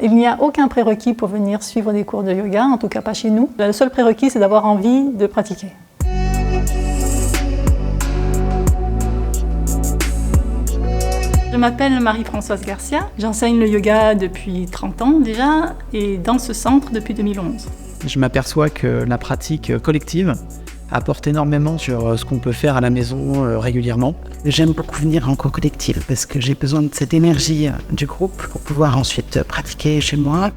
Il n'y a aucun prérequis pour venir suivre des cours de yoga, en tout cas pas chez nous. Le seul prérequis, c'est d'avoir envie de pratiquer. Je m'appelle Marie-Françoise Garcia, j'enseigne le yoga depuis 30 ans déjà et dans ce centre depuis 2011. Je m'aperçois que la pratique collective apporte énormément sur ce qu'on peut faire à la maison régulièrement. J'aime beaucoup venir en cours collectif parce que j'ai besoin de cette énergie du groupe pour pouvoir ensuite pratiquer chez moi.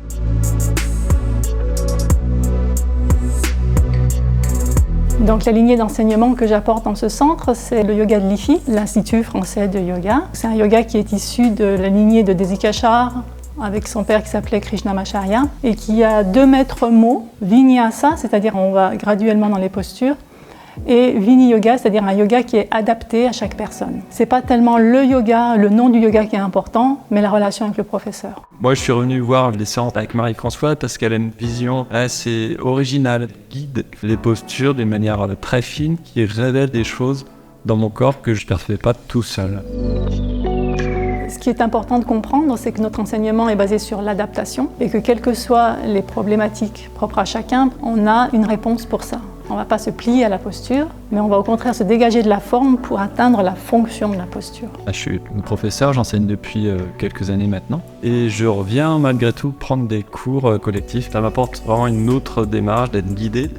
Donc la lignée d'enseignement que j'apporte dans ce centre, c'est le yoga de l'IFI, l'Institut français de yoga. C'est un yoga qui est issu de la lignée de Desikachar, avec son père qui s'appelait Krishnamacharya, et qui a deux maîtres mots, Vinyasa, c'est-à-dire on va graduellement dans les postures, et Vini Yoga, c'est-à-dire un yoga qui est adapté à chaque personne. C'est pas tellement le yoga, le nom du yoga qui est important, mais la relation avec le professeur. Moi, je suis revenu voir les séances avec Marie-Françoise parce qu'elle a une vision assez originale, guide les postures d'une manière très fine, qui révèle des choses dans mon corps que je ne percevais pas tout seul. Ce qui est important de comprendre, c'est que notre enseignement est basé sur l'adaptation et que quelles que soient les problématiques propres à chacun, on a une réponse pour ça. On ne va pas se plier à la posture, mais on va au contraire se dégager de la forme pour atteindre la fonction de la posture. Je suis professeur, j'enseigne depuis quelques années maintenant et je reviens malgré tout prendre des cours collectifs. Ça m'apporte vraiment une autre démarche d'être guidé.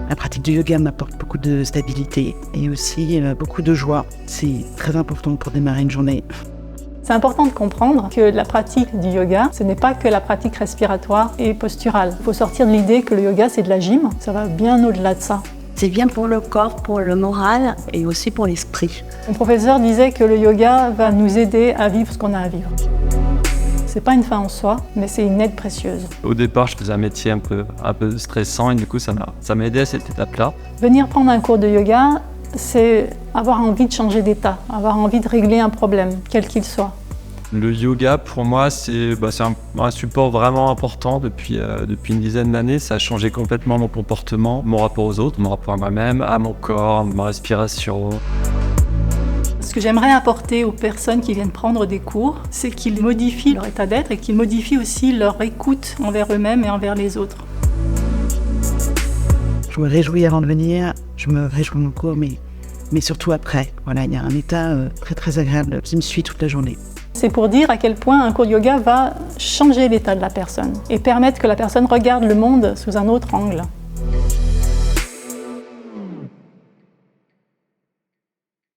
La pratique du yoga m'apporte beaucoup de stabilité et aussi beaucoup de joie. C'est très important pour démarrer une journée. C'est important de comprendre que la pratique du yoga, ce n'est pas que la pratique respiratoire et posturale. Il faut sortir de l'idée que le yoga, c'est de la gym. Ça va bien au-delà de ça. C'est bien pour le corps, pour le moral et aussi pour l'esprit. Mon professeur disait que le yoga va nous aider à vivre ce qu'on a à vivre. C'est pas une fin en soi, mais c'est une aide précieuse. Au départ, je faisais un métier un peu stressant et du coup, ça m'a aidé à cette étape-là. Venir prendre un cours de yoga, c'est avoir envie de changer d'état, avoir envie de régler un problème, quel qu'il soit. Le yoga, pour moi, c'est un support vraiment important depuis une dizaine d'années. Ça a changé complètement mon comportement, mon rapport aux autres, mon rapport à moi-même, à mon corps, à ma respiration. Ce que j'aimerais apporter aux personnes qui viennent prendre des cours, c'est qu'ils modifient leur état d'être et qu'ils modifient aussi leur écoute envers eux-mêmes et envers les autres. Je me réjouis avant de venir, je me réjouis en cours, mais surtout après. Voilà, il y a un état très très agréable qui me suit toute la journée. C'est pour dire à quel point un cours de yoga va changer l'état de la personne et permettre que la personne regarde le monde sous un autre angle.